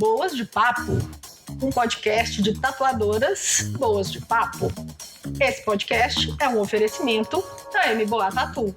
Boas de Papo, um podcast de tatuadoras boas de papo. Esse podcast é um oferecimento da MBOA Tatu.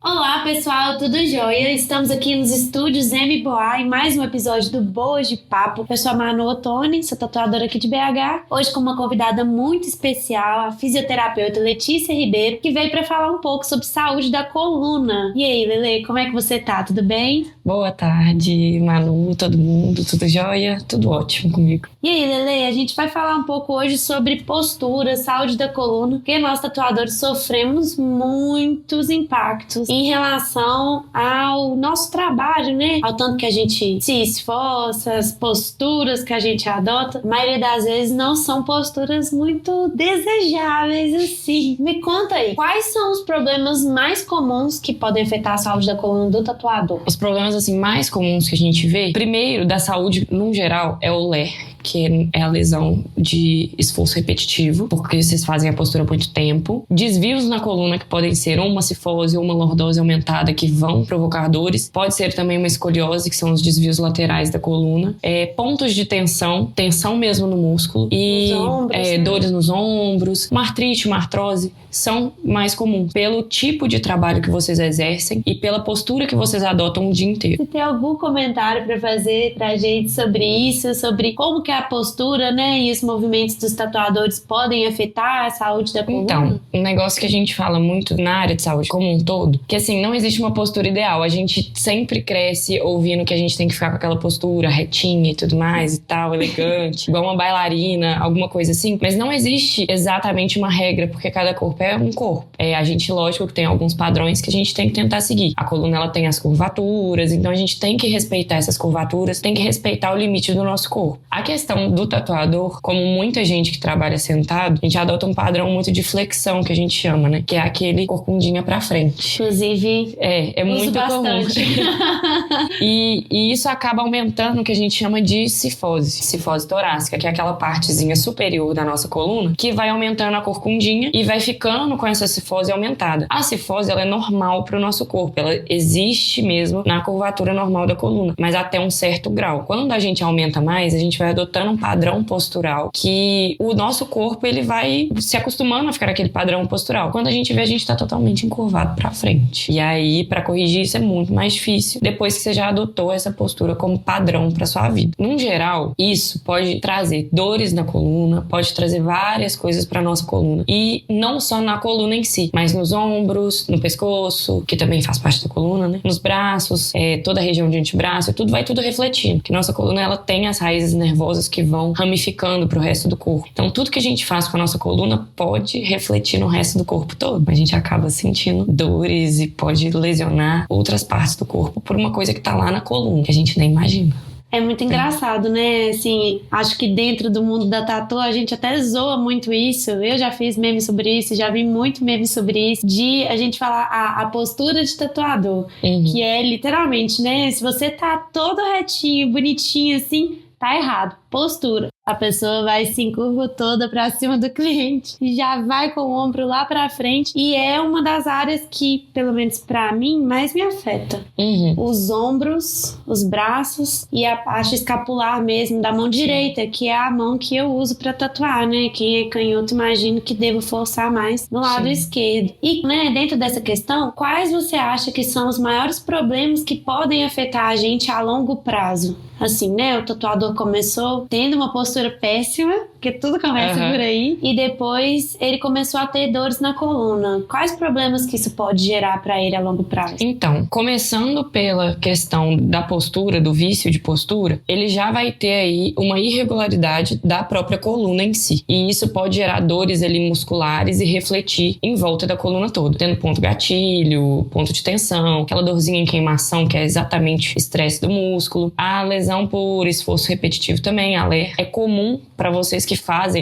Olá pessoal, tudo jóia? Estamos aqui nos estúdios MBOA em mais um episódio do Boas de Papo. Eu sou a Manu Ottoni, sou tatuadora aqui de BH. Hoje com uma convidada muito especial, a fisioterapeuta Letícia Ribeiro, que veio para falar um pouco sobre saúde da coluna. E aí, Lele, como é que você tá? Tudo bem? Boa tarde, Manu, todo mundo, tudo jóia? Tudo ótimo comigo. E aí, Lele, a gente vai falar um pouco hoje sobre postura, saúde da coluna, porque nós tatuadores sofremos muitos impactos em relação ao nosso trabalho, né? Ao tanto que a gente se esforça, as posturas que a gente adota, a maioria das vezes não são posturas muito desejáveis, assim. Me conta aí, quais são os problemas mais comuns que podem afetar a saúde da coluna do tatuador? Os problemas, assim, mais comuns que a gente vê, primeiro, da saúde, no geral, é o LER, que é a lesão de esforço repetitivo, porque vocês fazem a postura há muito tempo. Desvios na coluna, que podem ser ou uma cifose ou uma lordose aumentada, que vão provocar dores. Pode ser também uma escoliose, que são os desvios laterais da coluna. Pontos de tensão mesmo no músculo. E dores nos ombros. Uma artrite, uma artrose, são mais comuns pelo tipo de trabalho que vocês exercem e pela postura que vocês adotam o dia inteiro. Você tem algum comentário para fazer pra gente sobre isso, sobre como que a postura, né, e os movimentos dos tatuadores podem afetar a saúde da coluna? Então, um negócio que a gente fala muito na área de saúde como um todo, que assim, não existe uma postura ideal. A gente sempre cresce ouvindo que a gente tem que ficar com aquela postura retinha e tudo mais e tal, elegante, igual uma bailarina, alguma coisa assim. Mas não existe exatamente uma regra, porque cada corpo é um corpo. A gente, lógico, que tem alguns padrões que a gente tem que tentar seguir. A coluna, ela tem as curvaturas, então a gente tem que respeitar essas curvaturas, tem que respeitar o limite do nosso corpo. A questão do tatuador, como muita gente que trabalha sentado, a gente adota um padrão muito de flexão, que a gente chama, né? Que é aquele corcundinha pra frente. Inclusive, é muito bastante. comum. E isso acaba aumentando o que a gente chama de cifose torácica, que é aquela partezinha superior da nossa coluna, que vai aumentando a corcundinha e vai ficando com essa cifose aumentada. A cifose, ela é normal pro nosso corpo, ela existe mesmo na curvatura normal da coluna, mas até um certo grau. Quando a gente aumenta mais, a gente vai adotando um padrão postural que o nosso corpo, ele vai se acostumando a ficar naquele padrão postural. Quando a gente vê, a gente tá totalmente encurvado pra frente. E aí, pra corrigir isso é muito mais difícil depois que você já adotou essa postura como padrão pra sua vida. Num geral, isso pode trazer dores na coluna, pode trazer várias coisas pra nossa coluna. E não só na coluna em si, mas nos ombros, no pescoço, que também faz parte da coluna, né? Nos braços, toda a região de antebraço, vai tudo refletindo. Que nossa coluna, ela tem as raízes nervosas que vão ramificando pro resto do corpo. Então, tudo que a gente faz com a nossa coluna pode refletir no resto do corpo todo. A gente acaba sentindo dores e pode lesionar outras partes do corpo por uma coisa que tá lá na coluna, que a gente nem imagina. É muito engraçado, né? Assim, acho que dentro do mundo da tatu a gente até zoa muito isso. Eu já fiz meme sobre isso, já vi muito meme sobre isso, de a gente falar a postura de tatuador, que é literalmente, né? Se você tá todo retinho, bonitinho assim, tá errado. Postura. A pessoa vai se encurva toda pra cima do cliente e já vai com o ombro lá pra frente, e é uma das áreas que, pelo menos pra mim, mais me afeta. Os ombros, os braços e a parte escapular mesmo da mão direita, que é a mão que eu uso pra tatuar, né? Quem é canhoto, imagino que devo forçar mais no lado esquerdo. E, né, dentro dessa questão, quais você acha que são os maiores problemas que podem afetar a gente a longo prazo? Assim, né? O tatuador começou tendo uma postura péssima, porque tudo começa por aí, e depois ele começou a ter dores na coluna. Quais problemas que isso pode gerar para ele a longo prazo? Então, começando pela questão da postura, do vício de postura, ele já vai ter aí uma irregularidade da própria coluna em si. E isso pode gerar dores ali musculares e refletir em volta da coluna toda, tendo ponto gatilho, ponto de tensão, aquela dorzinha em queimação, que é exatamente estresse do músculo, a lesão por esforço repetitivo também, também alerta. É comum para vocês que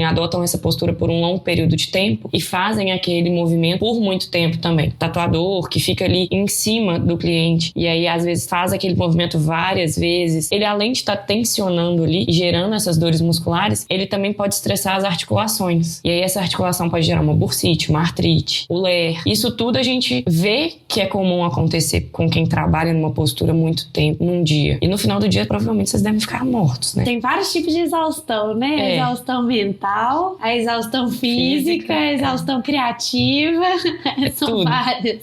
adotam essa postura por um longo período de tempo e fazem aquele movimento por muito tempo também. Tatuador que fica ali em cima do cliente e aí às vezes faz aquele movimento várias vezes, ele além de estar tensionando ali e gerando essas dores musculares, ele também pode estressar as articulações. E aí essa articulação pode gerar uma bursite, uma artrite, o LER. Isso tudo a gente vê que é comum acontecer com quem trabalha numa postura muito tempo, num dia. E no final do dia, provavelmente, vocês devem ficar mortos, né? Tem vários tipos de exaustão, né? A exaustão mental, a exaustão física, a exaustão criativa. São tudo. várias.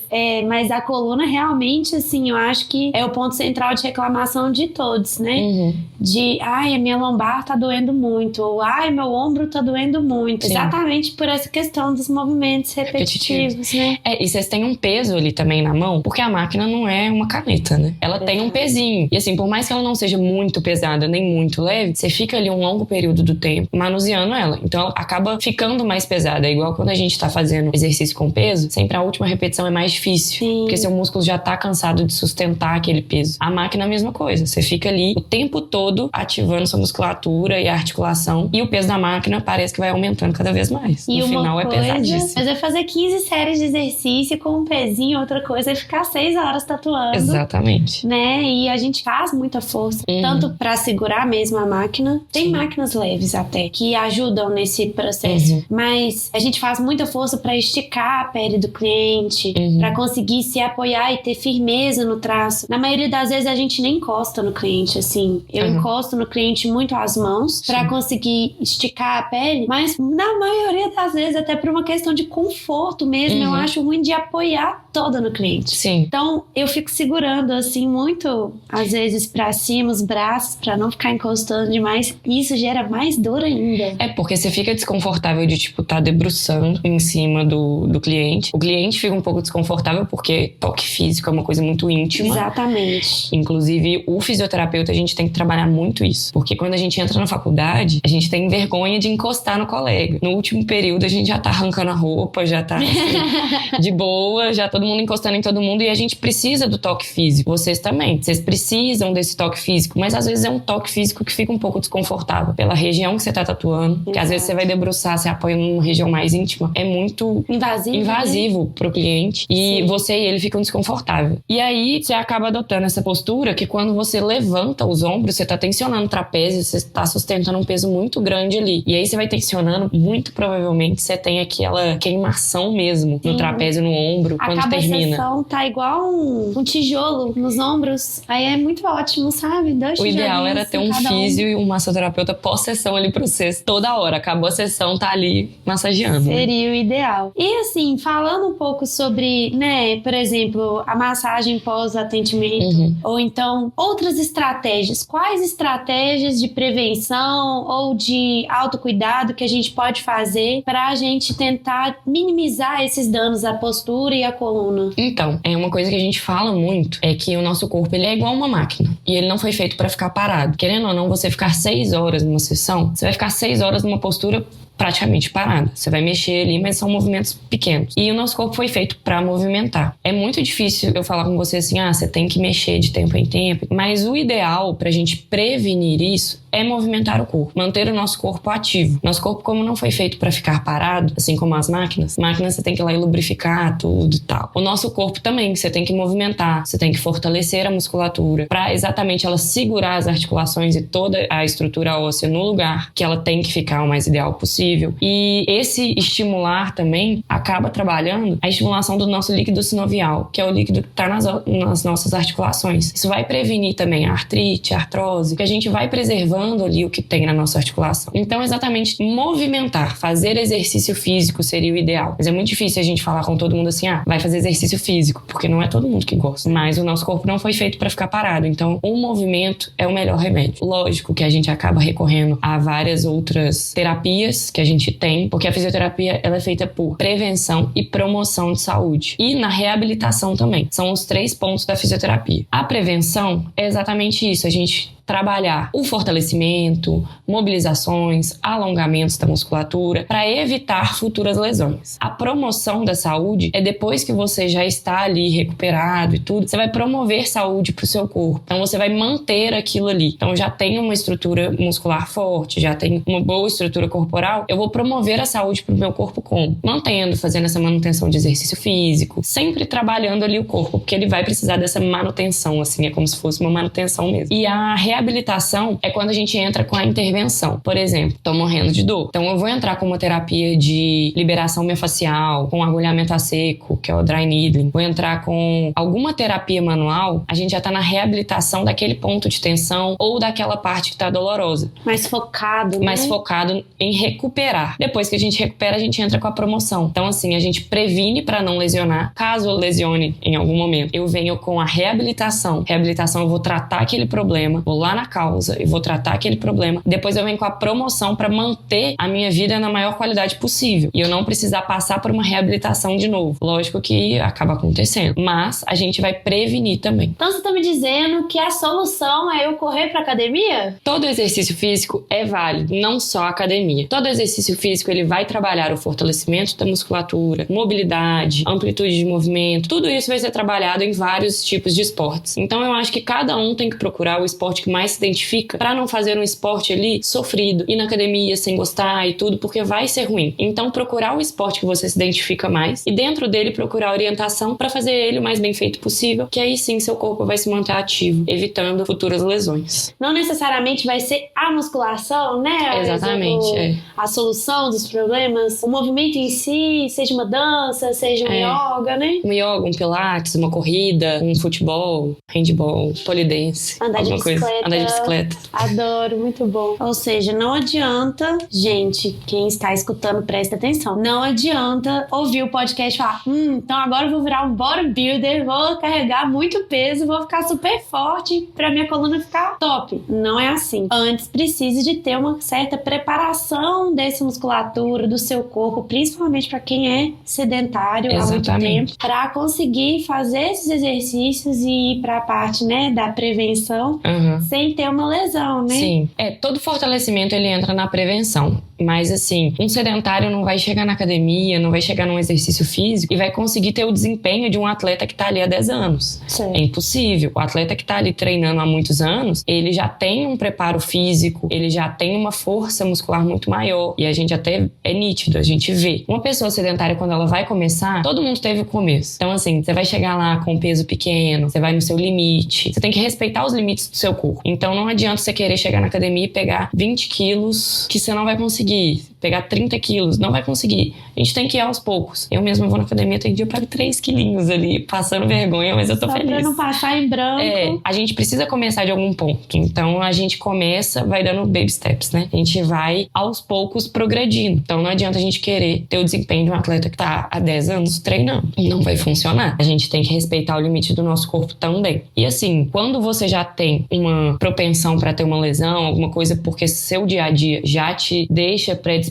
Mas a coluna realmente, assim, eu acho que é o ponto central de reclamação de todos, né? Uhum. De, ai, a minha lombar tá doendo muito, ou ai, meu ombro tá doendo muito. Sim. Exatamente por essa questão dos movimentos repetitivos, né? E vocês têm um peso ali também na mão, porque a máquina não é uma caneta, né? Ela tem um pezinho. E assim, por mais que ela não seja muito pesada, nem muito leve, você fica ali um longo período do tempo manuseando ela. Então ela acaba ficando mais pesada. É igual quando a gente tá fazendo exercício com peso, sempre a última repetição é mais difícil. Sim. Porque seu músculo já tá cansado de sustentar aquele peso. A máquina é a mesma coisa. Você fica ali o tempo todo ativando sua musculatura e a articulação. E o peso da máquina parece que vai aumentando cada vez mais. E no final é pesadíssimo. Mas é fazer 15 séries de exercício com um pezinho, outra coisa é ficar 6 horas tatuando. Exatamente. Né? E a gente faz muita força, tanto pra segurar mesmo a máquina. Tem máquinas leves até, que ajudam nesse processo. Mas a gente faz muita força pra esticar a pele do cliente, pra conseguir se apoiar e ter firmeza no traço. Na maioria das vezes a gente nem encosta no cliente, assim. Eu encosto no cliente muito as mãos pra conseguir esticar a pele, mas na maioria das vezes, até por uma questão de conforto mesmo, eu acho ruim de apoiar toda no cliente. Sim. Então, eu fico segurando, assim, muito, às vezes, pra cima, os braços, pra não ficar encostando demais. E isso gera mais dor ainda. É porque você fica desconfortável de, tipo, tá debruçando em cima do cliente. O cliente fica um pouco desconfortável porque toque físico é uma coisa muito íntima. Exatamente. Inclusive, o fisioterapeuta, a gente tem que trabalhar muito isso. Porque quando a gente entra na faculdade, a gente tem vergonha de encostar no colega. No último período, a gente já tá arrancando a roupa, já tá assim, de boa, já todo mundo encostando em todo mundo. E a gente precisa do toque físico. Vocês também. Vocês precisam desse toque físico. Mas às vezes é um toque físico que fica um pouco desconfortável pela região que você tá tatuando. Porque às vezes você vai debruçar, você apoia numa região mais íntima. É muito invasivo pro cliente. E você e ele ficam desconfortáveis. E aí, você acaba adotando essa postura que quando você levanta os ombros, você tá tensionando o trapézio, você tá sustentando um peso muito grande ali. E aí você vai tensionando, muito provavelmente você tem aquela queimação mesmo no trapézio, no ombro, quando termina. A cabeçação tá igual um tijolo nos ombros. Aí é muito ótimo, sabe? O ideal era ter um físio e um massoterapeuta pós-sessão ali pra vocês toda hora. Acabou a sessão, tá ali massageando. Seria o ideal. E assim, falando um pouco sobre, né, por exemplo, a massagem pós-atendimento, ou então outras estratégias. Quais estratégias de prevenção ou de autocuidado que a gente pode fazer pra gente tentar minimizar esses danos à postura e à coluna? Então, é uma coisa que a gente fala muito, é que o nosso corpo, ele é igual uma máquina. E ele não foi feito pra ficar parado. Querendo ou não, você ficar 6 horas numa sessão, você vai ficar 6 horas numa postura praticamente parada. Você vai mexer ali, mas são movimentos pequenos. E o nosso corpo foi feito pra movimentar. É muito difícil eu falar com você assim, você tem que mexer de tempo em tempo. Mas o ideal pra gente prevenir isso é movimentar o corpo, manter o nosso corpo ativo. Nosso corpo, como não foi feito pra ficar parado, assim como as máquinas você tem que ir lá e lubrificar tudo e tal. O nosso corpo também, você tem que movimentar, você tem que fortalecer a musculatura pra exatamente ela segurar as articulações e toda a estrutura óssea no lugar que ela tem que ficar o mais ideal possível. E esse estimular também acaba trabalhando a estimulação do nosso líquido sinovial, que é o líquido que está nas nossas articulações. Isso vai prevenir também a artrite, a artrose, porque a gente vai preservando ali o que tem na nossa articulação. Então, exatamente, movimentar, fazer exercício físico seria o ideal. Mas é muito difícil a gente falar com todo mundo assim, vai fazer exercício físico, porque não é todo mundo que gosta. Mas o nosso corpo não foi feito para ficar parado. Então, o movimento é o melhor remédio. Lógico que a gente acaba recorrendo a várias outras terapias que a gente tem, porque a fisioterapia ela é feita por prevenção e promoção de saúde. E na reabilitação também. São os 3 pontos da fisioterapia. A prevenção é exatamente isso, a gente trabalhar o fortalecimento, mobilizações, alongamentos da musculatura para evitar futuras lesões. A promoção da saúde é depois que você já está ali recuperado e tudo, você vai promover saúde para o seu corpo. Então você vai manter aquilo ali. Então já tem uma estrutura muscular forte, já tem uma boa estrutura corporal, eu vou promover a saúde para o meu corpo como? Mantendo, fazendo essa manutenção de exercício físico, sempre trabalhando ali o corpo, porque ele vai precisar dessa manutenção, assim, é como se fosse uma manutenção mesmo. E a reabilitação é quando a gente entra com a intervenção. Por exemplo, tô morrendo de dor, então eu vou entrar com uma terapia de liberação miofascial, com agulhamento a seco, que é o dry needling, vou entrar com alguma terapia manual, a gente já tá na reabilitação daquele ponto de tensão ou daquela parte que tá dolorosa. Mais focado, né? Mais focado em recuperar. Depois que a gente recupera, a gente entra com a promoção. Então, assim, a gente previne para não lesionar. Caso eu lesione em algum momento, eu venho com a reabilitação. Reabilitação, eu vou tratar aquele problema, vou lá na causa e vou tratar aquele problema. Depois eu venho com a promoção para manter a minha vida na maior qualidade possível. E eu não precisar passar por uma reabilitação de novo. Lógico que acaba acontecendo, mas a gente vai prevenir também. Então você tá me dizendo que a solução é eu correr pra academia? Todo exercício físico é válido, não só a academia. Todo exercício físico, ele vai trabalhar o fortalecimento da musculatura, mobilidade, amplitude de movimento. Tudo isso vai ser trabalhado em vários tipos de esportes. Então eu acho que cada um tem que procurar o esporte que mais se identifica para não fazer um esporte ali sofrido, ir na academia sem gostar e tudo, porque vai ser ruim. Então procurar o esporte que você se identifica mais e dentro dele procurar orientação para fazer ele o mais bem feito possível, que aí sim seu corpo vai se manter ativo, evitando futuras lesões. Não necessariamente vai ser a musculação, né? Exatamente, a solução dos problemas, o movimento em si, seja uma dança, seja um yoga, né? Um yoga, um pilates, uma corrida, um futebol, handball, polidense, andar de bicicleta. Andar de bicicleta. Adoro, muito bom. Ou seja, não adianta, gente, quem está escutando, presta atenção, não adianta ouvir o podcast e falar, então agora eu vou virar um bodybuilder, vou carregar muito peso, vou ficar super forte pra minha coluna ficar top. Não é assim. Antes precisa de ter uma certa preparação dessa musculatura, do seu corpo, principalmente pra quem é sedentário há muito tempo, pra conseguir fazer esses exercícios e ir pra parte, né, da prevenção sem ter uma lesão, né? Sim. Todo fortalecimento ele entra na prevenção. Mas assim, um sedentário não vai chegar na academia, não vai chegar num exercício físico e vai conseguir ter o desempenho de um atleta que tá ali há 10 anos. Sim. É impossível. O atleta que tá ali treinando há muitos anos, ele já tem um preparo físico, ele já tem uma força muscular muito maior. E a gente até é nítido, a gente vê. Uma pessoa sedentária, quando ela vai começar, todo mundo teve o começo. Então assim, você vai chegar lá com um peso pequeno, você vai no seu limite, você tem que respeitar os limites do seu corpo. Então não adianta você querer chegar na academia e pegar 20 quilos que você não vai conseguir. Pegar 30 quilos, não vai conseguir. A gente tem que ir aos poucos. Eu mesma vou na academia, tem dia eu pego 3 quilinhos ali, passando vergonha, mas eu tô feliz. Pra não passar em branco. A gente precisa começar de algum ponto. Então a gente começa, vai dando baby steps, né? A gente vai aos poucos progredindo. Então não adianta a gente querer ter o desempenho de um atleta que tá há 10 anos treinando. Não vai funcionar. A gente tem que respeitar o limite do nosso corpo também. E assim, quando você já tem uma propensão pra ter uma lesão, alguma coisa, porque seu dia a dia já te deixa predisposto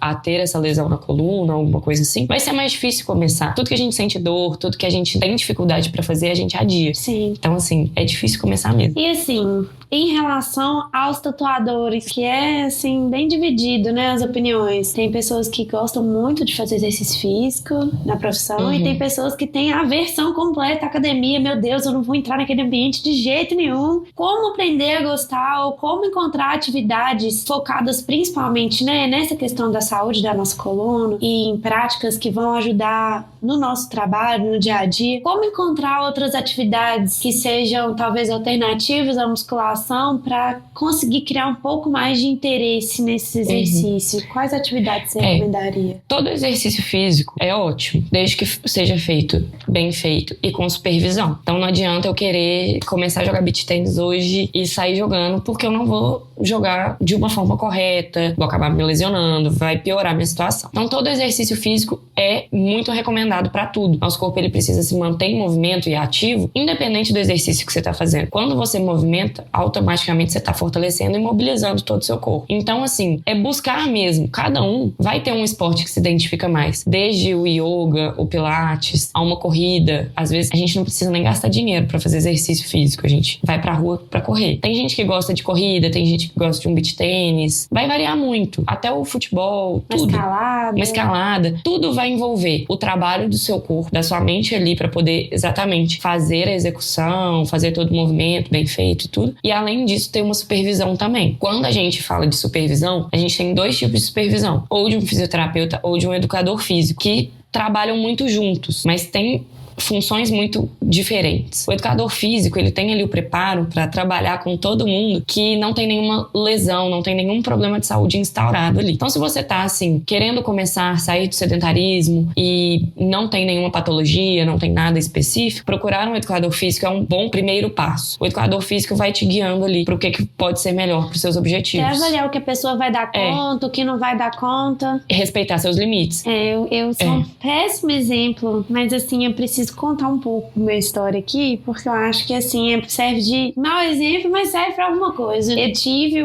a ter essa lesão na coluna, alguma coisa assim, vai ser mais difícil começar. Tudo que a gente sente dor, tudo que a gente tem dificuldade pra fazer, a gente adia. Sim. Então, assim, é difícil começar mesmo. E assim, em relação aos tatuadores, que é, assim, bem dividido, né, as opiniões. Tem pessoas que gostam muito de fazer exercício físico na profissão e tem pessoas que têm a aversão completa à academia. Meu Deus, eu não vou entrar naquele ambiente de jeito nenhum. Como aprender a gostar ou como encontrar atividades focadas principalmente, né, nessa questão da saúde da nossa coluna e em práticas que vão ajudar no nosso trabalho, no dia a dia. Como encontrar outras atividades que sejam talvez alternativas à musculação para conseguir criar um pouco mais de interesse nesse exercício? Quais atividades você recomendaria? Todo exercício físico é ótimo, desde que seja feito bem feito e com supervisão. Então não adianta eu querer começar a jogar beach tennis hoje e sair jogando, porque eu não vou jogar de uma forma correta, vou acabar me lesionando, vai piorar a minha situação. Então todo exercício físico é muito recomendado para tudo. Nosso corpo ele precisa se manter em movimento e ativo, independente do exercício que você está fazendo. Quando você movimenta, automaticamente você tá fortalecendo e mobilizando todo o seu corpo. Então, assim, é buscar mesmo. Cada um vai ter um esporte que se identifica mais. Desde o yoga, o pilates, a uma corrida. Às vezes, a gente não precisa nem gastar dinheiro pra fazer exercício físico. A gente vai pra rua pra correr. Tem gente que gosta de corrida, tem gente que gosta de um beach tênis. Vai variar muito. Até o futebol, tudo. Uma escalada. Tudo vai envolver o trabalho do seu corpo, da sua mente ali pra poder exatamente fazer a execução, fazer todo o movimento bem feito e tudo. E além disso, ter uma supervisão também. Quando a gente fala de supervisão, a gente tem 2 tipos de supervisão. Ou de um fisioterapeuta ou de um educador físico, que trabalham muito juntos, mas tem funções muito diferentes. O educador físico, ele tem ali o preparo para trabalhar com todo mundo que não tem nenhuma lesão, não tem nenhum problema de saúde instaurado ali. Então, se você tá, assim, querendo começar a sair do sedentarismo e não tem nenhuma patologia, não tem nada específico, procurar um educador físico é um bom primeiro passo. O educador físico vai te guiando ali pro que pode ser melhor pros seus objetivos. Quer avaliar o que a pessoa vai dar conta, o que não vai dar conta. Respeitar seus limites. Eu sou um péssimo exemplo, mas assim, eu preciso contar um pouco minha história aqui, porque eu acho que assim, serve de mau exemplo, mas serve pra alguma coisa. Eu tive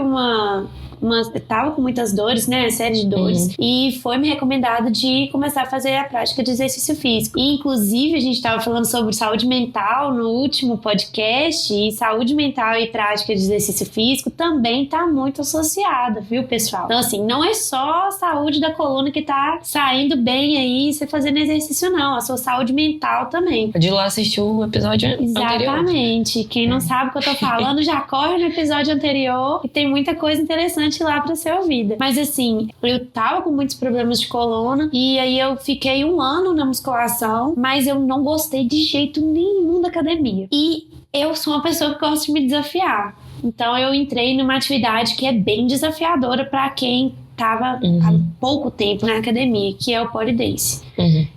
eu tava com muitas dores, né? Série de dores. E foi me recomendado de começar a fazer a prática de exercício físico. E, inclusive, a gente tava falando sobre saúde mental no último podcast. E saúde mental e prática de exercício físico também tá muito associada, viu, pessoal? Então, assim, não é só a saúde da coluna que tá saindo bem aí, você fazendo exercício, não. A sua saúde mental também. De lá assistir o episódio anterior. Exatamente. Quem não sabe o que eu tô falando, já corre no episódio anterior. E tem muita coisa interessante lá pra ser ouvida. Mas assim, eu tava com muitos problemas de coluna e aí eu fiquei 1 ano na musculação, mas eu não gostei de jeito nenhum da academia. E eu sou uma pessoa que gosta de me desafiar. Então eu entrei numa atividade que é bem desafiadora pra quem tava há pouco tempo na academia, que é o Polydance.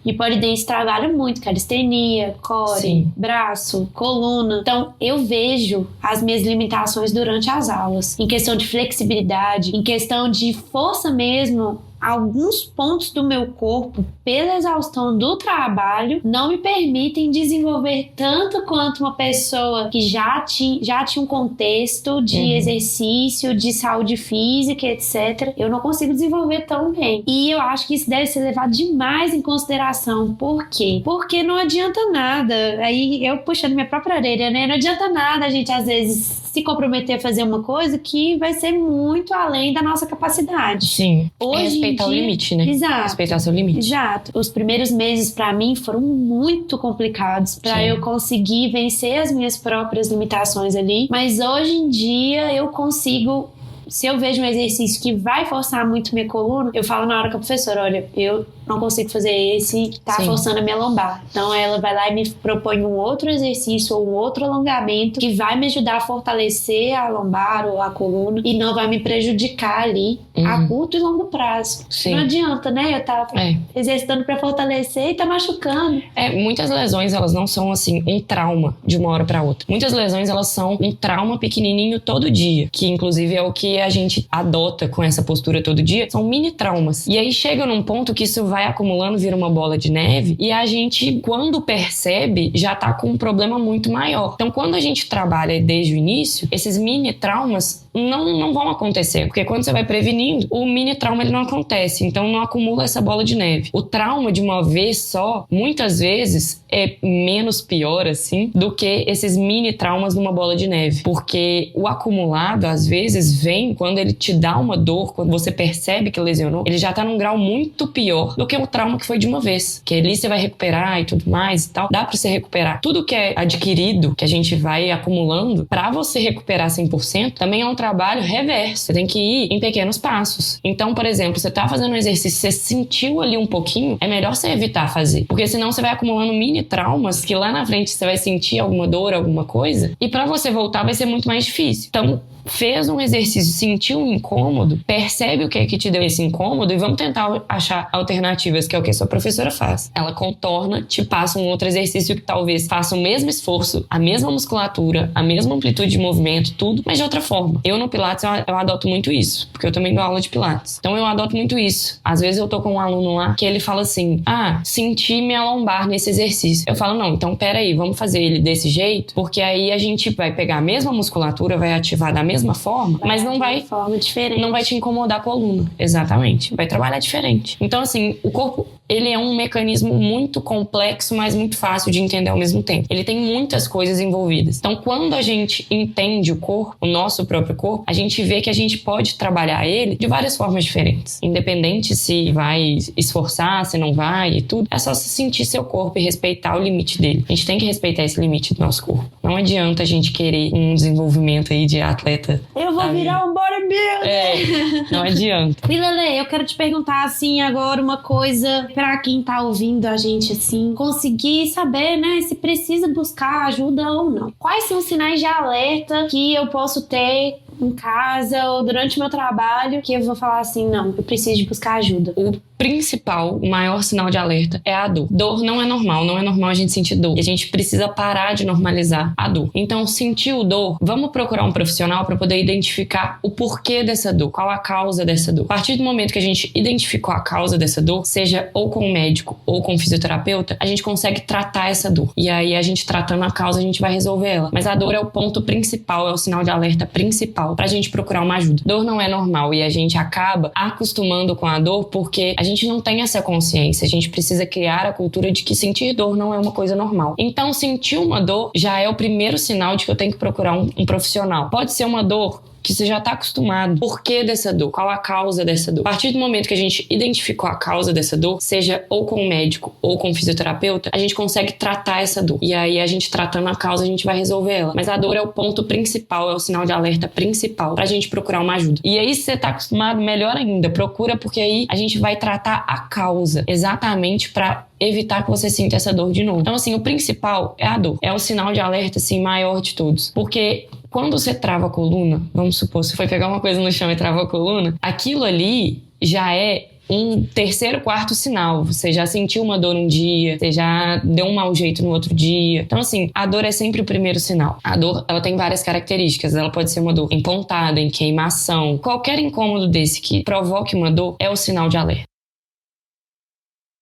E Polydance trabalha muito calistenia, core, braço, coluna. Então eu vejo as minhas limitações durante as aulas, em questão de flexibilidade, em questão de força mesmo. Alguns pontos do meu corpo, pela exaustão do trabalho, não me permitem desenvolver tanto quanto uma pessoa que já tinha um contexto de exercício, de saúde física, etc. Eu não consigo desenvolver tão bem. E eu acho que isso deve ser levado demais em consideração. Por quê? Porque não adianta nada. Aí eu puxando minha própria orelha, né? Não adianta nada a gente, às vezes, se comprometer a fazer uma coisa que vai ser muito além da nossa capacidade. Sim. Hoje respeitar o limite, né? Exato. Respeitar seu limite. Exato. Os primeiros meses pra mim foram muito complicados pra eu conseguir vencer as minhas próprias limitações ali. Mas hoje em dia eu consigo. Se eu vejo um exercício que vai forçar muito minha coluna, eu falo na hora com a professora, olha, eu não consigo fazer esse, tá forçando a minha lombar. Então ela vai lá e me propõe um outro exercício ou um outro alongamento que vai me ajudar a fortalecer a lombar ou a coluna e não vai me prejudicar ali a curto e longo prazo. Não adianta, né? Eu tava exercitando pra fortalecer e tá machucando. Muitas lesões, elas não são assim um trauma de uma hora pra outra. Muitas lesões, elas são um trauma pequenininho todo dia, que inclusive é o que a gente adota com essa postura todo dia, são mini traumas. E aí chega num ponto que isso vai acumulando, vira uma bola de neve, e a gente, quando percebe, já tá com um problema muito maior. Então, quando a gente trabalha desde o início, esses mini traumas não vão acontecer, porque quando você vai prevenindo, o mini trauma ele não acontece, então não acumula essa bola de neve. O trauma de uma vez só, muitas vezes, é menos pior, assim, do que esses mini traumas numa bola de neve, porque o acumulado, às vezes, vem quando ele te dá uma dor, quando você percebe que lesionou, ele já tá num grau muito pior do que o trauma que foi de uma vez, que ali você vai recuperar e tudo mais e tal, dá pra você recuperar. Tudo que é adquirido, que a gente vai acumulando, pra você recuperar 100%, também é um trabalho reverso, você tem que ir em pequenos passos. Então, por exemplo, você tá fazendo um exercício, você sentiu ali um pouquinho, é melhor você evitar fazer, porque senão você vai acumulando mini traumas que lá na frente você vai sentir alguma dor, alguma coisa, e pra você voltar vai ser muito mais difícil. Então, fez um exercício, sentiu um incômodo, percebe o que é que te deu esse incômodo e vamos tentar achar alternativas, que é o que a sua professora faz. Ela contorna, te passa um outro exercício que talvez faça o mesmo esforço, a mesma musculatura, a mesma amplitude de movimento, tudo, mas de outra forma. Eu no Pilates, eu adoto muito isso, porque eu também dou aula de Pilates. Então eu adoto muito isso. Às vezes eu tô com um aluno lá que ele fala assim, senti minha lombar nesse exercício. Eu falo, não, então peraí, vamos fazer ele desse jeito, porque aí a gente vai pegar a mesma musculatura, vai ativar da mesma forma, mas não vai forma diferente. Não vai te incomodar a coluna. Exatamente. Vai trabalhar diferente. Então, assim, o corpo, ele é um mecanismo muito complexo, mas muito fácil de entender ao mesmo tempo. Ele tem muitas coisas envolvidas. Então, quando a gente entende o corpo, o nosso próprio corpo, a gente vê que a gente pode trabalhar ele de várias formas diferentes. Independente se vai esforçar, se não vai e tudo. É só se sentir seu corpo e respeitar o limite dele. A gente tem que respeitar esse limite do nosso corpo. Não adianta a gente querer um desenvolvimento aí de atleta. Eu vou virar um bodybuilder! Não adianta. E Lele, eu quero te perguntar assim agora uma coisa pra quem tá ouvindo a gente assim, conseguir saber, né, se precisa buscar ajuda ou não. Quais são os sinais de alerta que eu posso ter em casa ou durante o meu trabalho que eu vou falar assim, não, eu preciso de buscar ajuda? O principal, o maior sinal de alerta é a dor. Dor não é normal a gente sentir dor. E a gente precisa parar de normalizar a dor. Então, sentiu dor, vamos procurar um profissional para poder identificar o porquê dessa dor, qual a causa dessa dor. A partir do momento que a gente identificou a causa dessa dor, seja ou com o médico ou com o fisioterapeuta, a gente consegue tratar essa dor. E aí, a gente tratando a causa, a gente vai resolver ela. Mas a dor é o ponto principal, é o sinal de alerta principal pra gente procurar uma ajuda. Dor não é normal e a gente acaba acostumando com a dor porque a gente não tem essa consciência. A gente precisa criar a cultura de que sentir dor não é uma coisa normal. Então, sentir uma dor já é o primeiro sinal de que eu tenho que procurar um profissional. Pode ser uma dor que você já está acostumado. Por que dessa dor? Qual a causa dessa dor? A partir do momento que a gente identificou a causa dessa dor, seja ou com o médico ou com o fisioterapeuta, a gente consegue tratar essa dor. E aí, a gente tratando a causa, a gente vai resolver ela. Mas a dor é o ponto principal, é o sinal de alerta principal pra gente procurar uma ajuda. E aí, se você tá acostumado, melhor ainda. Procura, porque aí a gente vai tratar a causa exatamente pra evitar que você sinta essa dor de novo. Então, assim, o principal é a dor. É o sinal de alerta, assim, maior de todos. Porque quando você trava a coluna, vamos supor, você foi pegar uma coisa no chão e travou a coluna, aquilo ali já é um terceiro, quarto sinal. Você já sentiu uma dor um dia, você já deu um mau jeito no outro dia. Então, assim, a dor é sempre o primeiro sinal. A dor, ela tem várias características. Ela pode ser uma dor em pontada, em queimação. Qualquer incômodo desse que provoque uma dor é o sinal de alerta.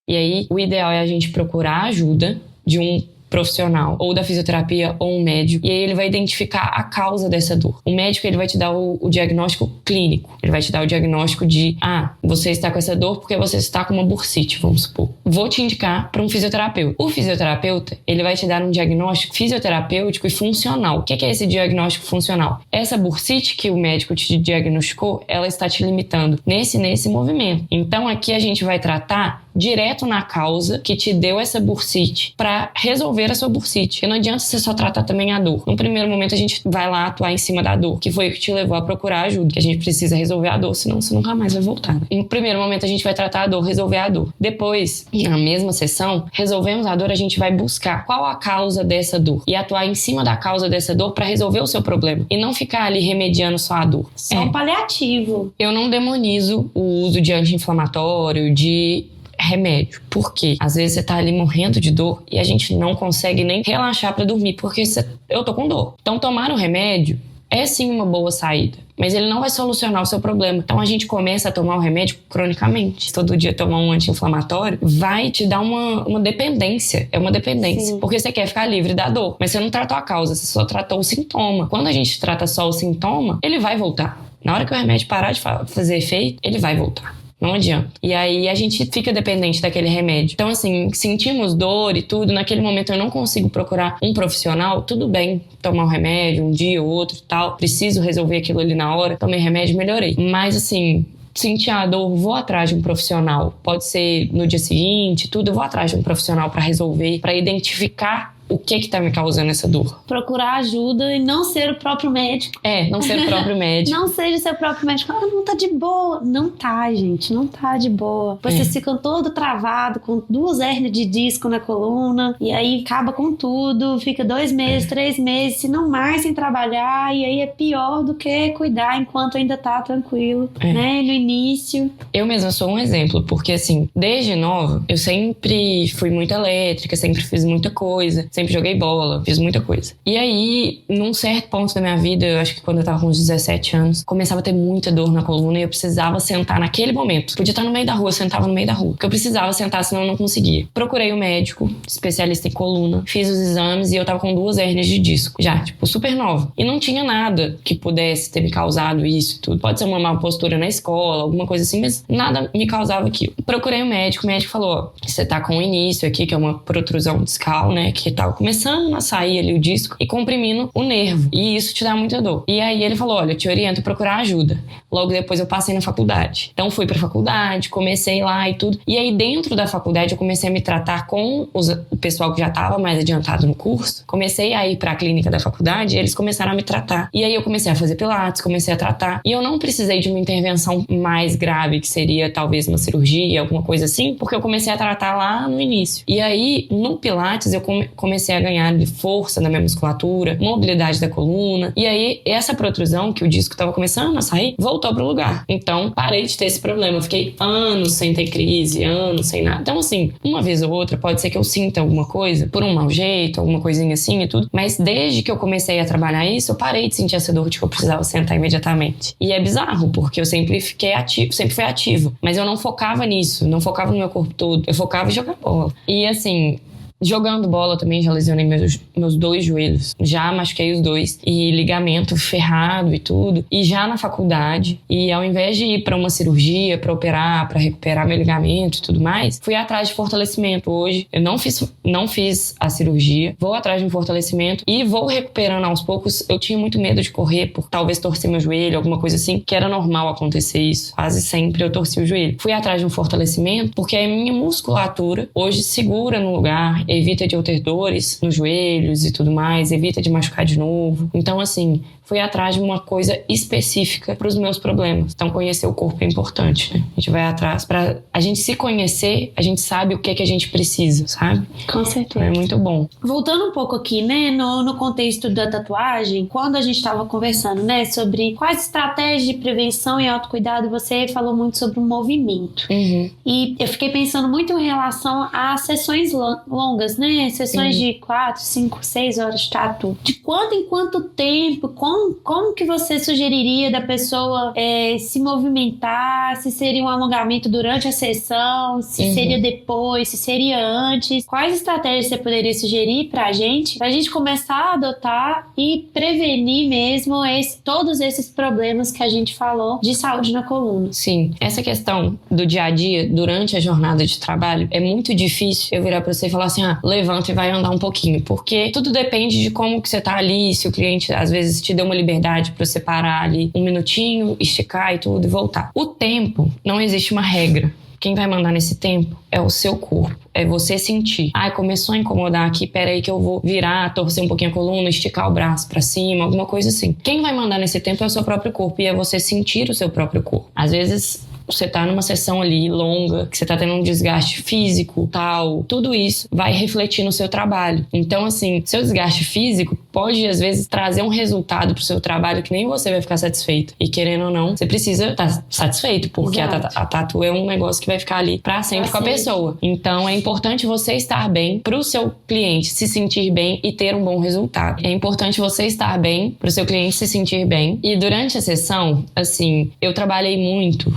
E aí, o ideal é a gente procurar ajuda de um profissional, ou da fisioterapia, ou um médico, e aí ele vai identificar a causa dessa dor. O médico, ele vai te dar o diagnóstico clínico. Ele vai te dar o diagnóstico de, você está com essa dor porque você está com uma bursite, vamos supor. Vou te indicar para um fisioterapeuta. O fisioterapeuta, ele vai te dar um diagnóstico fisioterapêutico e funcional. O que é esse diagnóstico funcional? Essa bursite que o médico te diagnosticou, ela está te limitando nesse movimento. Então, aqui a gente vai tratar direto na causa que te deu essa bursite para resolver a sua bursite. E não adianta você só tratar também a dor. No primeiro momento a gente vai lá atuar em cima da dor, que foi o que te levou a procurar ajuda, que a gente precisa resolver a dor, senão você nunca mais vai voltar. No primeiro momento a gente vai tratar a dor, resolver a dor. Depois, na mesma sessão, resolvemos a dor, a gente vai buscar qual a causa dessa dor e atuar em cima da causa dessa dor para resolver o seu problema e não ficar ali remediando só a dor. Só um paliativo. Eu não demonizo o uso de anti-inflamatório, de remédio. Por quê? Às vezes você tá ali morrendo de dor e a gente não consegue nem relaxar pra dormir, porque eu tô com dor. Então, tomar um remédio é sim uma boa saída, mas ele não vai solucionar o seu problema. Então, a gente começa a tomar o remédio cronicamente. Se todo dia tomar um anti-inflamatório, vai te dar uma dependência. É uma dependência. Sim. Porque você quer ficar livre da dor, mas você não tratou a causa, você só tratou o sintoma. Quando a gente trata só o sintoma, ele vai voltar. Na hora que o remédio parar de fazer efeito, ele vai voltar. Não adianta. E aí a gente fica dependente daquele remédio. Então, assim, sentimos dor e tudo. Naquele momento eu não consigo procurar um profissional. Tudo bem tomar um remédio um dia ou outro e tal. Preciso resolver aquilo ali na hora. Tomei remédio, melhorei. Mas, assim, senti a dor, vou atrás de um profissional. Pode ser no dia seguinte, tudo. Eu vou atrás de um profissional para resolver, para identificar o que tá me causando essa dor. Procurar ajuda e não ser o próprio médico. Não ser o próprio médico. Não seja seu próprio médico. Não tá de boa. Não tá, gente. Não tá de boa. Vocês ficam todo travado, com 2 hérnias de disco na coluna, e aí acaba com tudo, fica 2 meses, 3 meses, se não mais sem trabalhar, e aí é pior do que cuidar enquanto ainda tá tranquilo, né? No início. Eu mesma sou um exemplo, porque assim, desde nova, eu sempre fui muito elétrica, sempre fiz muita coisa, sempre joguei bola, fiz muita coisa. E aí, num certo ponto da minha vida, eu acho que quando eu tava com uns 17 anos, começava a ter muita dor na coluna e eu precisava sentar naquele momento. Podia estar no meio da rua, eu sentava no meio da rua, porque eu precisava sentar, senão eu não conseguia. Procurei um médico, especialista em coluna, fiz os exames e eu tava com 2 hérnias de disco, já, tipo, super nova. E não tinha nada que pudesse ter me causado isso e tudo. Pode ser uma má postura na escola, alguma coisa assim, mas nada me causava aquilo. Procurei um médico, o médico falou, ó, você tá com o início aqui, que é uma protrusão discal, né, que tava começando a sair ali o disco e comprimindo o nervo. E isso te dá muita dor. E aí ele falou, olha, eu te oriento a procurar ajuda. Logo depois eu passei na faculdade. Então fui pra faculdade, comecei lá e tudo. E aí dentro da faculdade eu comecei a me tratar com o pessoal que já tava mais adiantado no curso. Comecei a ir pra clínica da faculdade e eles começaram a me tratar. E aí eu comecei a fazer pilates, comecei a tratar. E eu não precisei de uma intervenção mais grave, que seria talvez uma cirurgia, alguma coisa assim, porque eu comecei a tratar lá no início. E aí no pilates eu comecei a ganhar força na minha musculatura, mobilidade da coluna. E aí essa protrusão, que o disco tava começando a sair, voltou pro lugar. Então parei de ter esse problema. Eu fiquei anos sem ter crise, anos sem nada. Então assim, uma vez ou outra pode ser que eu sinta alguma coisa, por um mau jeito, alguma coisinha assim e tudo. Mas desde que eu comecei a trabalhar isso, eu parei de sentir essa dor de que eu precisava sentar imediatamente. E é bizarro, porque eu sempre fiquei ativo, sempre fui ativo. Mas eu não focava nisso, não focava no meu corpo todo. Eu focava em jogar bola. E assim, jogando bola também já lesionei meus 2 joelhos. Já machuquei os 2. E ligamento ferrado e tudo. E já na faculdade. E ao invés de ir pra uma cirurgia, pra operar, pra recuperar meu ligamento e tudo mais, fui atrás de fortalecimento. Hoje eu não fiz a cirurgia. Vou atrás de um fortalecimento e vou recuperando aos poucos. Eu tinha muito medo de correr por talvez torcer meu joelho, alguma coisa assim, que era normal acontecer isso. Quase sempre eu torci o joelho. Fui atrás de um fortalecimento porque a minha musculatura hoje segura no lugar, evita de eu ter dores nos joelhos e tudo mais, evita de machucar de novo. Então, assim, fui atrás de uma coisa específica para os meus problemas. Então, conhecer o corpo é importante, né? A gente vai atrás para a gente se conhecer, a gente sabe o que é que a gente precisa, sabe? Com certeza. Então, é muito bom. Voltando um pouco aqui, né, no contexto da tatuagem, quando a gente estava conversando, né, sobre quais estratégias de prevenção e autocuidado, você falou muito sobre o movimento. Uhum. E eu fiquei pensando muito em relação a sessões longas, né? Sessões de 4, 5, 6 horas de tatu. De quanto em quanto tempo, como que você sugeriria da pessoa se movimentar? Se seria um alongamento durante a sessão? Se seria depois? Se seria antes? Quais estratégias você poderia sugerir pra gente começar a adotar e prevenir mesmo todos esses problemas que a gente falou de saúde na coluna? Sim, essa questão do dia a dia, durante a jornada de trabalho, é muito difícil eu virar pra você e falar assim, levanta e vai andar um pouquinho, porque tudo depende de como que você tá ali, se o cliente às vezes te deu uma liberdade pra você parar ali um minutinho, esticar e tudo e voltar. O tempo, não existe uma regra. Quem vai mandar nesse tempo é o seu corpo, é você sentir. Começou a incomodar aqui, peraí que eu vou virar, torcer um pouquinho a coluna, esticar o braço pra cima, alguma coisa assim. Quem vai mandar nesse tempo é o seu próprio corpo e é você sentir o seu próprio corpo. Às vezes você tá numa sessão ali longa, que você tá tendo um desgaste físico, tal, tudo isso vai refletir no seu trabalho. Então, assim, seu desgaste físico pode, às vezes, trazer um resultado pro seu trabalho que nem você vai ficar satisfeito. E querendo ou não, você precisa estar satisfeito, porque a tatu é um negócio que vai ficar ali pra sempre com a pessoa. Então, é importante você estar bem pro seu cliente se sentir bem e ter um bom resultado. É importante você estar bem pro seu cliente se sentir bem. E durante a sessão, assim, eu trabalhei muito,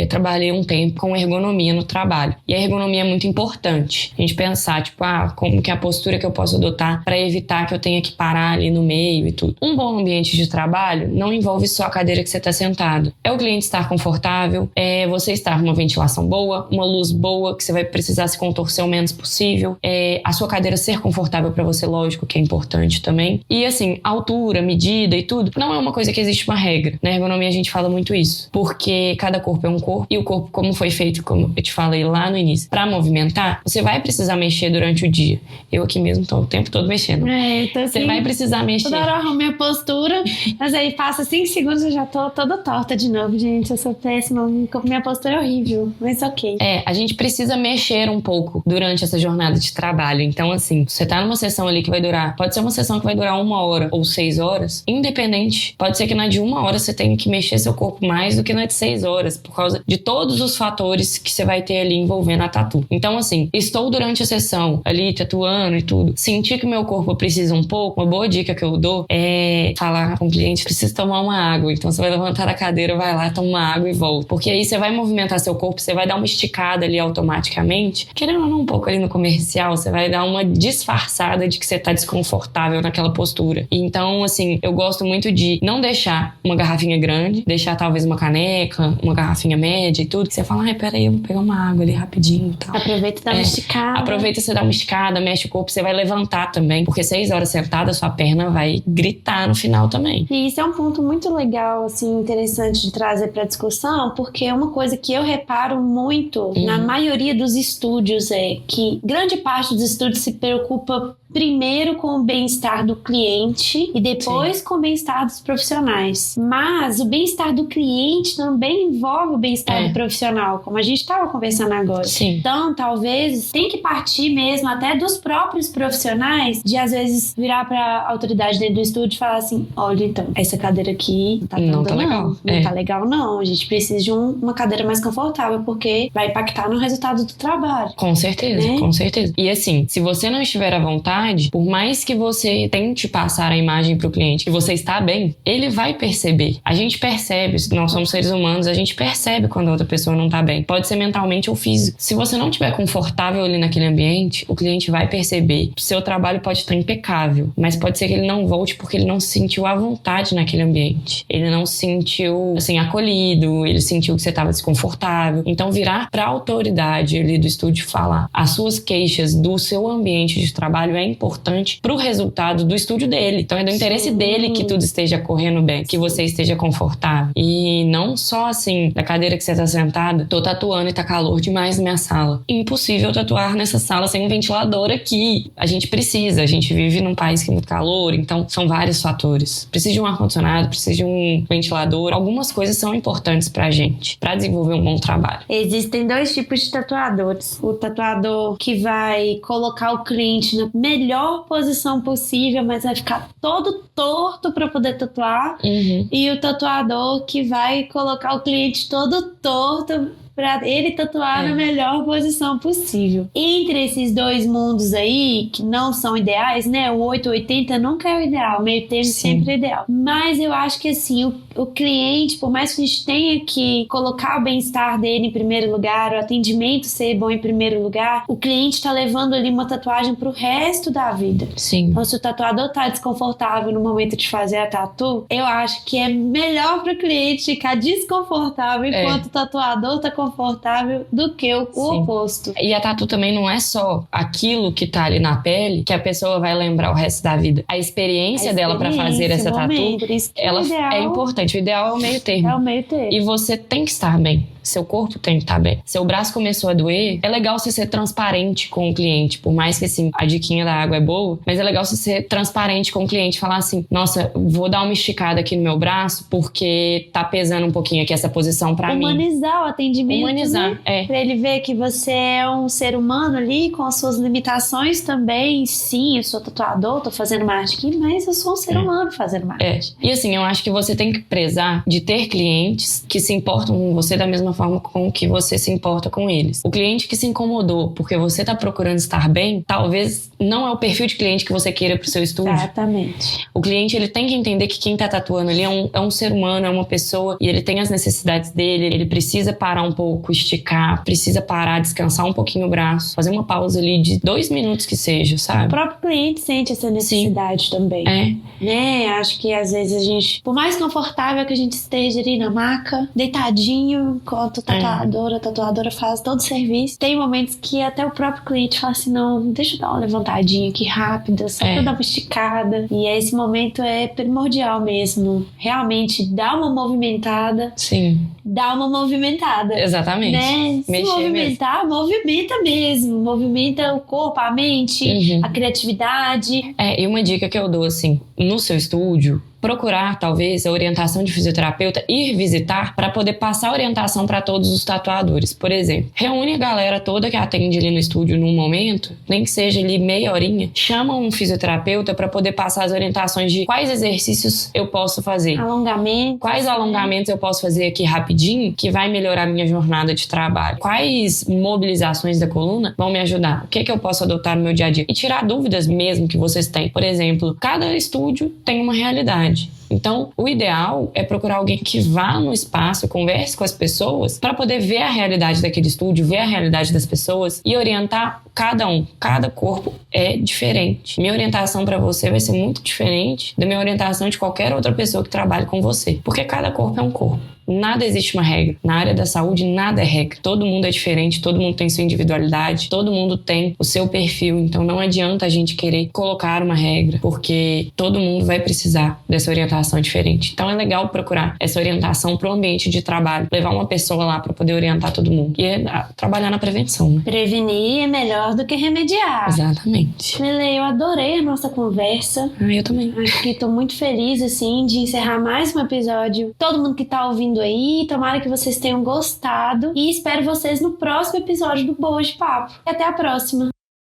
trabalhei um tempo com ergonomia no trabalho. E a ergonomia é muito importante. A gente pensar, tipo, como que é a postura que eu posso adotar para evitar que eu tenha que parar movimentar ali no meio e tudo. Um bom ambiente de trabalho não envolve só a cadeira que você está sentado. É o cliente estar confortável, é você estar com uma ventilação boa, uma luz boa, que você vai precisar se contorcer o menos possível, é a sua cadeira ser confortável para você, lógico, que é importante também. E assim, altura, medida e tudo, não é uma coisa que existe uma regra. Na ergonomia a gente fala muito isso, porque cada corpo é um corpo, e o corpo, como foi feito, como eu te falei lá no início, para movimentar, você vai precisar mexer durante o dia. Eu aqui mesmo tô o tempo todo mexendo. Então, assim, você vai precisar mexer. Toda hora eu arrumei a postura, mas aí passa 5 segundos e eu já tô toda torta de novo. Gente, eu sou péssima, minha postura é horrível, mas ok. A gente precisa mexer um pouco durante essa jornada de trabalho. Então, assim, você tá numa sessão ali que vai durar, pode ser uma sessão que vai durar 1 hora ou 6 horas, independente. Pode ser que na de 1 hora você tenha que mexer seu corpo mais do que na de 6 horas, por causa de todos os fatores que você vai ter ali envolvendo a tatu. Então, assim, estou durante a sessão ali tatuando e tudo, sentir que meu corpo precisa um pouco, uma boa dica que eu dou é falar com o cliente, precisa tomar uma água. Então você vai levantar a cadeira, vai lá, toma uma água e volta. Porque aí você vai movimentar seu corpo, você vai dar uma esticada ali automaticamente. Querendo ou não, um pouco ali no comercial, você vai dar uma disfarçada de que você tá desconfortável naquela postura. Então, assim, eu gosto muito de não deixar uma garrafinha grande, deixar talvez uma caneca, uma garrafinha média e tudo. Que você fala, ai, peraí, eu vou pegar uma água ali rapidinho e tal. Aproveita e dá uma esticada. Aproveita e você dá uma esticada, mexe o corpo, você vai levantar também, porque 6 horas sentada, sua perna vai gritar no final também. E isso é um ponto muito legal, assim, interessante de trazer para discussão, porque é uma coisa que eu reparo muito na maioria dos estúdios é que grande parte dos estúdios se preocupa primeiro com o bem-estar do cliente e depois com o bem-estar dos profissionais. Mas o bem-estar do cliente também envolve o bem-estar do profissional, como a gente estava conversando agora. Sim. Então, talvez tem que partir mesmo até dos próprios profissionais de, às vezes, virar para a autoridade dentro do estúdio e falar assim, olha, então, essa cadeira aqui não tá legal. Não tá legal, não. A gente precisa de uma cadeira mais confortável, porque vai impactar no resultado do trabalho. Com certeza, né? Com certeza. E assim, se você não estiver à vontade, por mais que você tente passar a imagem pro cliente que você está bem, ele vai perceber. A gente percebe, nós somos seres humanos, a gente percebe quando a outra pessoa não tá bem. Pode ser mentalmente ou físico. Se você não estiver confortável ali naquele ambiente, o cliente vai perceber. O seu trabalho pode estar impecável, mas pode ser que ele não volte porque ele não se sentiu à vontade naquele ambiente. Ele não se sentiu, assim, acolhido, ele sentiu que você estava desconfortável. Então, virar pra autoridade ali do estúdio e falar as suas queixas do seu ambiente de trabalho é importante pro resultado do estúdio dele. Então é do interesse dele que tudo esteja correndo bem, que você esteja confortável. E não só assim, da cadeira que você tá sentada, tô tatuando e tá calor demais na minha sala. Impossível tatuar nessa sala sem um ventilador aqui. A gente vive num país que tem muito calor, então são vários fatores. Precisa de um ar-condicionado, precisa de um ventilador. Algumas coisas são importantes pra gente, pra desenvolver um bom trabalho. Existem 2 tipos de tatuadores. O tatuador que vai colocar o cliente na melhor posição possível, mas vai ficar todo torto para poder tatuar. E o tatuador que vai colocar o cliente todo torto pra ele tatuar na melhor posição possível. Entre esses 2 mundos aí, que não são ideais, né? O 880 nunca é o ideal, o meio termo sempre é o ideal. Mas eu acho que assim, o cliente, por mais que a gente tenha que colocar o bem-estar dele em primeiro lugar, o atendimento ser bom em primeiro lugar, o cliente tá levando ali uma tatuagem pro resto da vida. Sim. Então, se o tatuador tá desconfortável no momento de fazer a tatu, eu acho que é melhor pro cliente ficar desconfortável enquanto o tatuador tá confortável do que o oposto. E a tatu também não é só aquilo que tá ali na pele que a pessoa vai lembrar o resto da vida. A experiência dela pra fazer essa tatu, ela é importante. O ideal é o meio termo. É o meio termo. E você tem que estar bem. Seu corpo tem que estar bem. Seu braço começou a doer, é legal você ser transparente com o cliente. Por mais que, assim, a diquinha da água é boa, mas é legal você ser transparente com o cliente. Falar assim, nossa, vou dar uma esticada aqui no meu braço porque tá pesando um pouquinho aqui essa posição pra mim. Humanizar o atendimento, Humanizar, né? Pra ele ver que você é um ser humano ali com as suas limitações também. Sim, eu sou tatuador, tô fazendo uma arte aqui, mas eu sou um ser humano fazendo uma arte. E assim, eu acho que você tem que prezar de ter clientes que se importam com você da mesma forma com que você se importa com eles. O cliente que se incomodou porque você tá procurando estar bem, talvez não é o perfil de cliente que você queira pro seu estúdio. Exatamente. O cliente, ele tem que entender que quem tá tatuando ali é um ser humano, é uma pessoa, e ele tem as necessidades dele, ele precisa parar um pouco, esticar, precisa parar, descansar um pouquinho o braço, fazer uma pausa ali de 2 minutos que seja, sabe? O próprio cliente sente essa necessidade também. Né? Acho que às vezes a gente, por mais confortável que a gente esteja ali na maca, deitadinho, enquanto a tatuadora faz todo o serviço, tem momentos que até o próprio cliente fala assim, não, deixa eu dar uma levantadinha aqui rápida, só pra dar uma esticada. E esse momento é primordial mesmo. Realmente, dá uma movimentada. Sim. Dá uma movimentada. Exatamente. Né? Se Mexer movimentar, movimenta mesmo. Movimenta o corpo, a mente, a criatividade. E uma dica que eu dou, assim, no seu estúdio, procurar, talvez, a orientação de fisioterapeuta, ir visitar para poder passar orientação para todos os tatuadores. Por exemplo, reúne a galera toda que atende ali no estúdio num momento, nem que seja ali meia horinha, chama um fisioterapeuta para poder passar as orientações de quais exercícios eu posso fazer. Alongamento. Quais alongamentos eu posso fazer aqui rapidinho que vai melhorar minha jornada de trabalho? Quais mobilizações da coluna vão me ajudar? O que é que eu posso adotar no meu dia a dia? E tirar dúvidas mesmo que vocês têm. Por exemplo, cada estúdio tem uma realidade. Então, o ideal é procurar alguém que vá no espaço, converse com as pessoas para poder ver a realidade daquele estúdio, ver a realidade das pessoas e orientar cada um. Cada corpo é diferente. Minha orientação para você vai ser muito diferente da minha orientação de qualquer outra pessoa que trabalhe com você, porque cada corpo é um corpo. Nada existe uma regra. Na área da saúde, nada é regra. Todo mundo é diferente, todo mundo tem sua individualidade, todo mundo tem o seu perfil. Então não adianta a gente querer colocar uma regra, porque todo mundo vai precisar dessa orientação diferente. Então é legal procurar essa orientação pro ambiente de trabalho, levar uma pessoa lá para poder orientar todo mundo. E trabalhar na prevenção, né? Prevenir é melhor do que remediar. Exatamente. Lele, eu adorei a nossa conversa. Eu também. Acho que tô muito feliz, assim, de encerrar mais um episódio. Todo mundo que tá ouvindo aí, tomara que vocês tenham gostado e espero vocês no próximo episódio do Boas de Papo. E até a próxima!